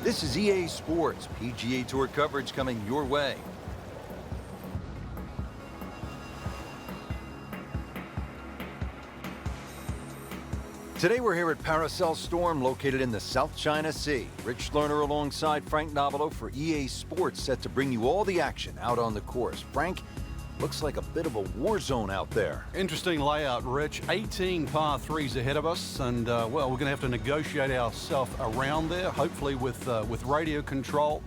This is EA Sports PGA Tour coverage coming your way. Today we're here at Paracel Storm, located in the South China Sea. Rich Lerner alongside Frank Novelo for EA Sports, set to bring you all the action out on the course. Frank, looks like a bit of a war zone out there. Interesting layout, Rich. 18 par threes ahead of us, and well, we're going to have to negotiate ourselves around there, hopefully with radio control,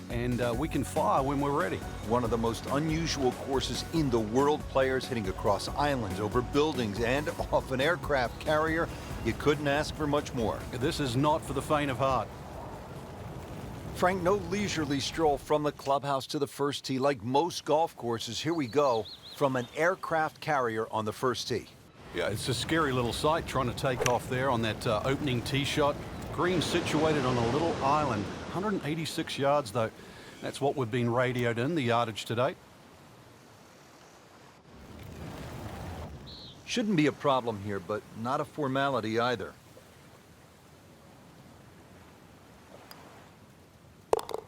and we can fire when we're ready. One of the most unusual courses in the world. Players hitting across islands, over buildings, and off an aircraft carrier. You couldn't ask for much more. This is not for the faint of heart. Frank, no leisurely stroll from the clubhouse to the first tee. Like most golf courses, here we go from an aircraft carrier on the first tee. Yeah, it's a scary little sight trying to take off there on that opening tee shot. Green situated on a little island. 186 yards, though. That's what we've been radioed in, the yardage today. Shouldn't be a problem here, but not a formality either.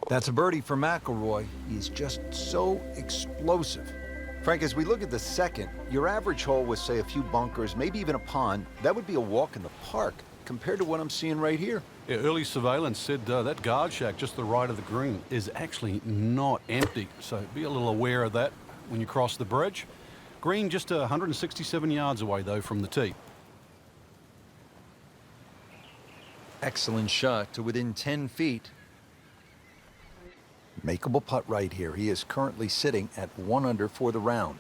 That's a birdie for McIlroy. He's just so explosive. Frank, as we look at the second, your average hole with, say, a few bunkers, maybe even a pond, that would be a walk in the park compared to what I'm seeing right here. Yeah, early surveillance said that guard shack just to the right of the green is actually not empty, so be a little aware of that when you cross the bridge. Green just 167 yards away, though, from the tee. Excellent shot to within 10 feet. Makeable putt right here. He is currently sitting at 1 under for the round.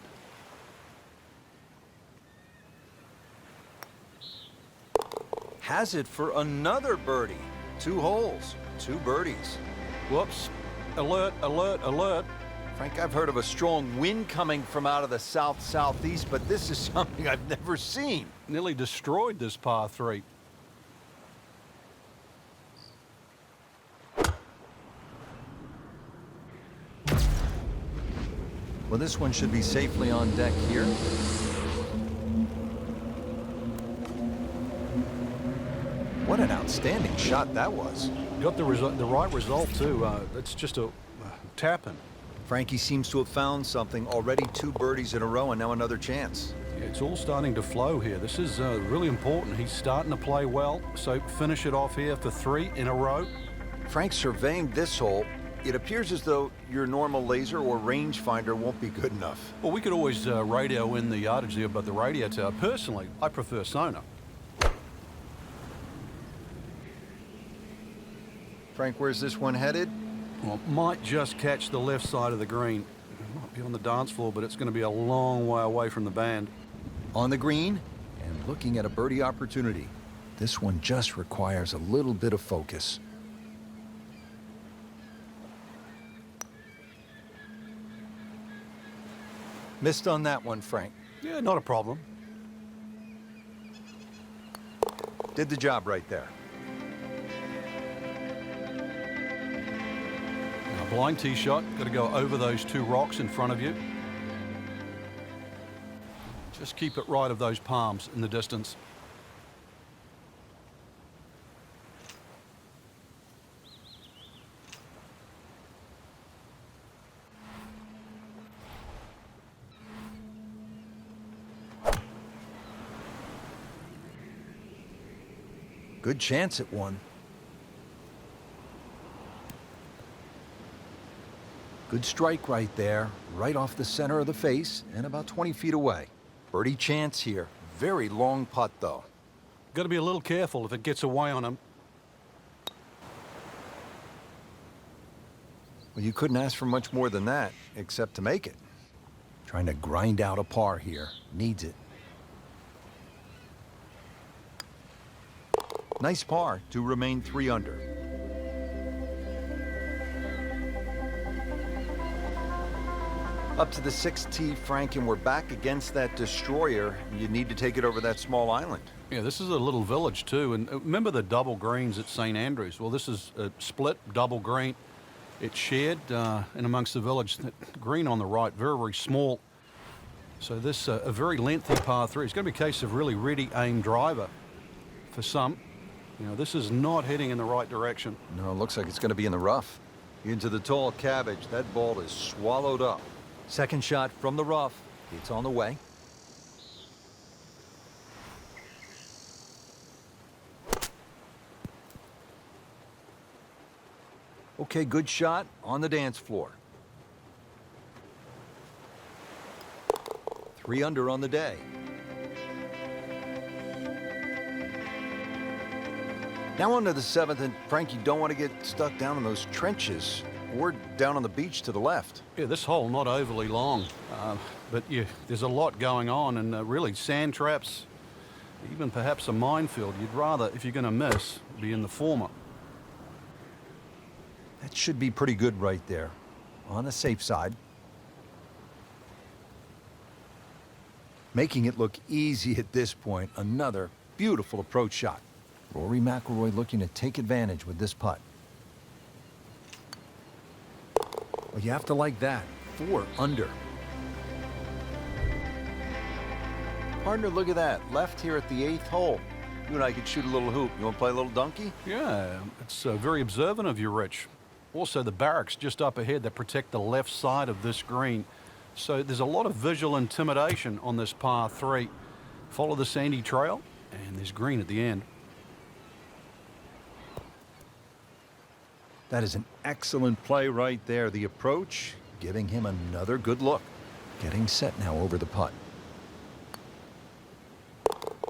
Has it for another birdie. 2 holes, 2 birdies. Whoops. Alert, alert, alert. Frank, I've heard of a strong wind coming from out of the south-southeast, but this is something I've never seen. Nearly destroyed this par 3. Well, this one should be safely on deck here. What an outstanding shot that was. Got the right result, too. It's just a tap-in. Frankie seems to have found something. Already 2 birdies in a row and now another chance. Yeah, it's all starting to flow here. This is really important. He's starting to play well, so finish it off here for 3 in a row. Frank surveying this hole. It appears as though your normal laser or rangefinder won't be good enough. Well, we could always radio in the yardage there, but the radio tower, personally, I prefer sonar. Frank, where's this one headed? Well, might just catch the left side of the green. It might be on the dance floor, but it's going to be a long way away from the band. On the green and looking at a birdie opportunity. This one just requires a little bit of focus. Missed on that one, Frank. Yeah, not a problem. Did the job right there. Now, blind tee shot. Got to go over those 2 rocks in front of you. Just keep it right of those palms in the distance. Good chance at one. Good strike right there, right off the center of the face and about 20 feet away. Birdie chance here. Very long putt, though. Got to be a little careful if it gets away on him. Well, you couldn't ask for much more than that, except to make it. Trying to grind out a par here. Needs it. Nice par to remain 3 under. Up to the 6th tee, Frank, and we're back against that destroyer. You need to take it over that small island. Yeah, this is a little village, too. And remember the double greens at St. Andrews? Well, this is a split double green. It's shared in amongst the village. That green on the right, very, very small. So this a very lengthy par 3. It's going to be a case of really ready aim driver for some. You know, this is not heading in the right direction. No, it looks like it's going to be in the rough. Into the tall cabbage. That ball is swallowed up. Second shot from the rough. It's on the way. Okay, good shot on the dance floor. 3 under on the day. Now on to the 7th, and Frank, you don't want to get stuck down in those trenches or down on the beach to the left. Yeah, this hole not overly long, but yeah, there's a lot going on, and really sand traps, even perhaps a minefield. You'd rather, if you're going to miss, be in the former. That should be pretty good right there, on the safe side. Making it look easy at this point, another beautiful approach shot. Rory McIlroy looking to take advantage with this putt. Well, you have to like that. 4 under. Partner, look at that. Left here at the 8th hole. You and I could shoot a little hoop. You want to play a little donkey? Yeah, it's very observant of you, Rich. Also, the barracks just up ahead that protect the left side of this green. So there's a lot of visual intimidation on this par 3. Follow the sandy trail, and there's green at the end. That is an excellent play right there. The approach, giving him another good look. Getting set now over the putt.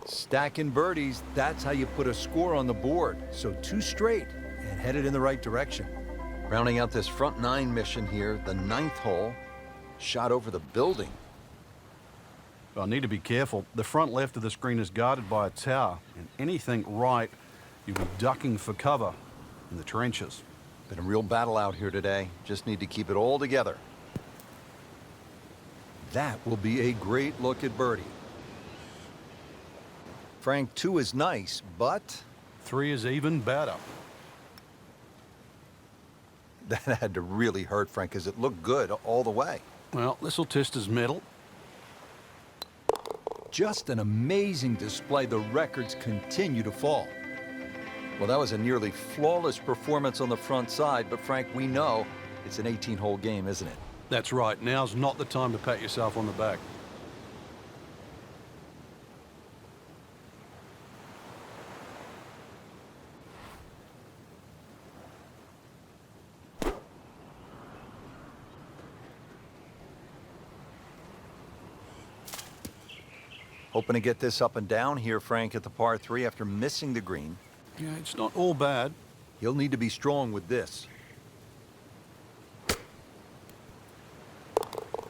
Stacking birdies, that's how you put a score on the board. So 2 straight and headed in the right direction. Rounding out this front 9 mission here, the 9th hole. Shot over the building. I need to be careful. The front left of the screen is guarded by a tower, and anything right, you'll be ducking for cover in the trenches. Been a real battle out here today. Just need to keep it all together. That will be a great look at birdie. Frank, 2 is nice, but 3 is even better. that had to really hurt, Frank, because it looked good all the way. Well, this will test his mettle. Just an amazing display. The records continue to fall. Well, that was a nearly flawless performance on the front side, but Frank, we know it's an 18-hole game, isn't it? That's right. Now's not the time to pat yourself on the back. Hoping to get this up and down here, Frank, at the par 3 after missing the green. Yeah, it's not all bad. He'll need to be strong with this.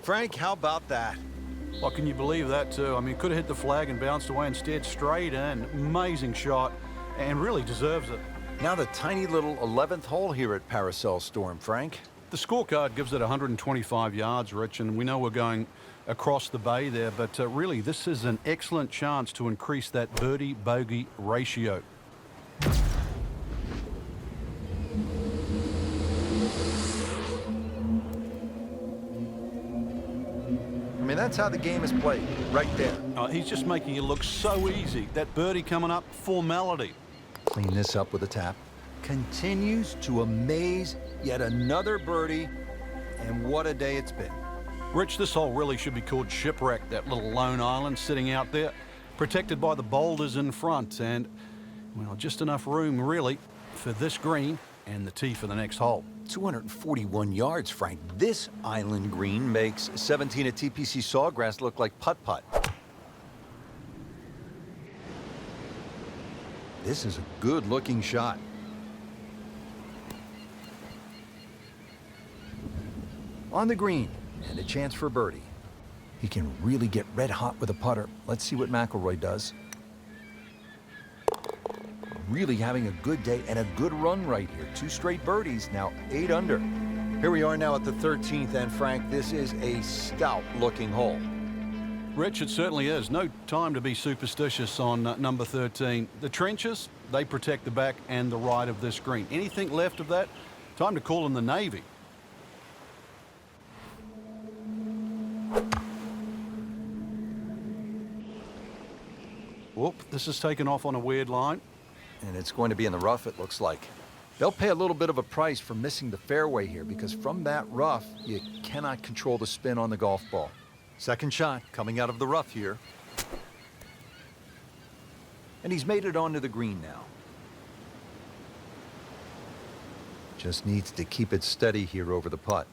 Frank, how about that? Well, can you believe that, too? I mean, could have hit the flag and bounced away instead. Straight in. Amazing shot. And really deserves it. Now the tiny little 11th hole here at Paracel Storm, Frank. The scorecard gives it 125 yards, Rich, and we know we're going across the bay there, but really this is an excellent chance to increase that birdie-bogey ratio. I mean, that's how the game is played, right there. He's just making it look so easy. That birdie coming up, formality. Clean this up with a tap. Continues to amaze. Yet another birdie, and what a day it's been. Rich, this hole really should be called Shipwreck, that little lone island sitting out there, protected by the boulders in front, and, well, just enough room, really, for this green and the tee for the next hole. 241 yards, Frank. This island green makes 17 at TPC Sawgrass look like putt-putt. This is a good-looking shot. On the green, and a chance for birdie. He can really get red hot with a putter. Let's see what McIlroy does. Really having a good day and a good run right here. 2 straight birdies, now 8 under. Here we are now at the 13th, and Frank, this is a stout-looking hole. Rich, it certainly is. No time to be superstitious on number 13. The trenches, they protect the back and the right of this green. Anything left of that, time to call in the Navy. Whoop, this is taken off on a weird line. and it's going to be in the rough, it looks like. They'll pay a little bit of a price for missing the fairway here because from that rough, you cannot control the spin on the golf ball. Second shot coming out of the rough here. And he's made it onto the green now. Just needs to keep it steady here over the putt.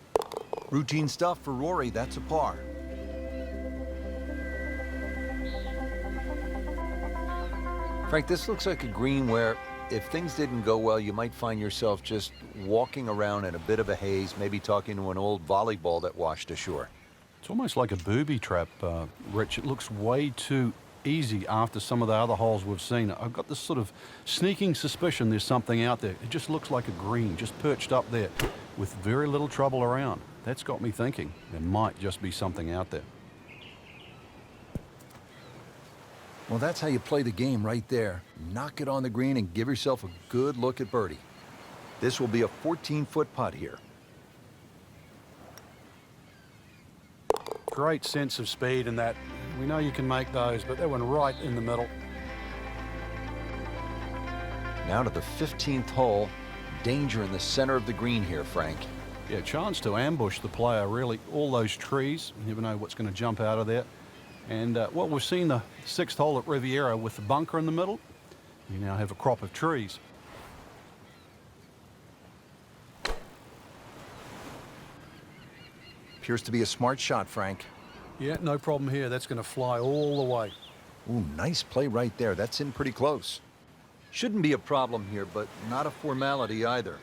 Routine stuff for Rory, that's a par. Frank, this looks like a green where if things didn't go well, you might find yourself just walking around in a bit of a haze, maybe talking to an old volleyball that washed ashore. It's almost like a booby trap, Rich. It looks way too easy after some of the other holes we've seen. I've got this sort of sneaking suspicion there's something out there. It just looks like a green, just perched up there with very little trouble around. That's got me thinking there might just be something out there. Well, that's how you play the game right there. Knock it on the green and give yourself a good look at birdie. This will be a 14-foot putt here. Great sense of speed in that. We know you can make those, but that one right in the middle. Now to the 15th hole. Danger in the center of the green here, Frank. Yeah, chance to ambush the player, really. All those trees, you never know what's going to jump out of there. And, well, we've seen the 6th hole at Riviera with the bunker in the middle. You now have a crop of trees. Appears to be a smart shot, Frank. Yeah, no problem here. That's going to fly all the way. Ooh, nice play right there. That's in pretty close. Shouldn't be a problem here, but not a formality either.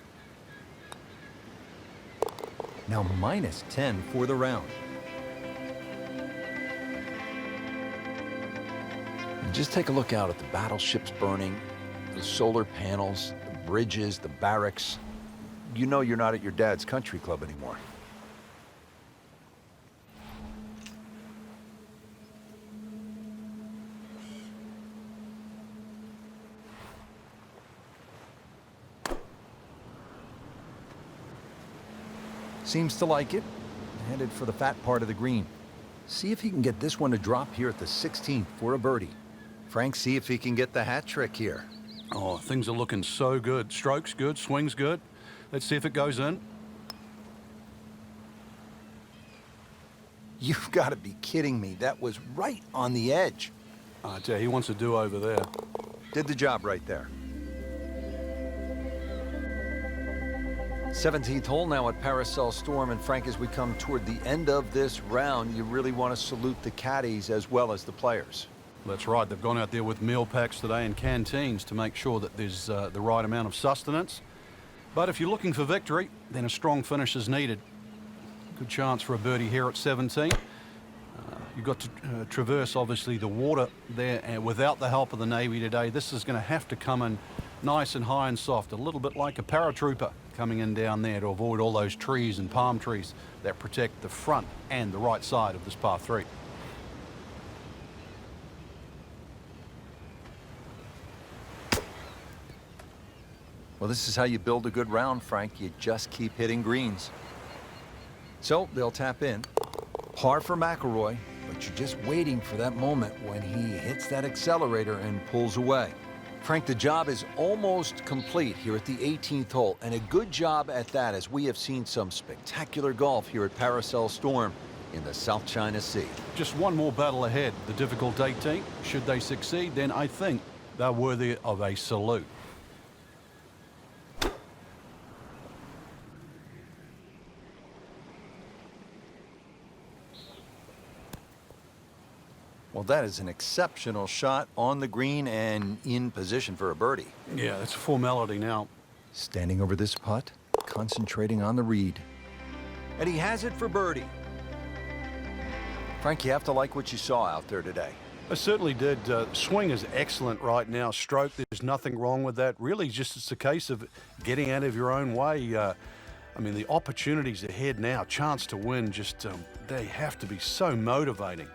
Now minus 10 for the round. And just take a look out at the battleships burning, the solar panels, the bridges, the barracks. You know you're not at your dad's country club anymore. Seems to like it. Headed for the fat part of the green. See if he can get this one to drop here at the 16th for a birdie. Frank, see if he can get the hat trick here. Oh, things are looking so good. Stroke's good, swing's good. Let's see if it goes in. You've got to be kidding me. That was right on the edge. I tell you, he wants to do over there. Did the job right there. 17th hole now at Paracel Storm, and Frank, as we come toward the end of this round, you really want to salute the caddies as well as the players. That's right. They've gone out there with meal packs today and canteens to make sure that there's the right amount of sustenance. But if you're looking for victory, then a strong finish is needed. Good chance for a birdie here at 17. You've got to traverse, obviously, the water there, and without the help of the Navy today, this is going to have to come in nice and high and soft, a little bit like a paratrooper coming in down there to avoid all those trees and palm trees that protect the front and the right side of this par 3. Well, this is how you build a good round, Frank. You just keep hitting greens. So they'll tap in. Par for McIlroy, but you're just waiting for that moment when he hits that accelerator and pulls away. Frank, the job is almost complete here at the 18th hole, and a good job at that, as we have seen some spectacular golf here at Paracel Storm in the South China Sea. Just one more battle ahead. The difficult 18. Should they succeed, then I think they're worthy of a salute. Well, that is an exceptional shot on the green and in position for a birdie. Yeah, that's a formality now. Standing over this putt, concentrating on the read. And he has it for birdie. Frank, you have to like what you saw out there today. I certainly did. Swing is excellent right now. Stroke, there's nothing wrong with that. Really, just it's a case of getting out of your own way. I mean, the opportunities ahead now, chance to win, just they have to be so motivating.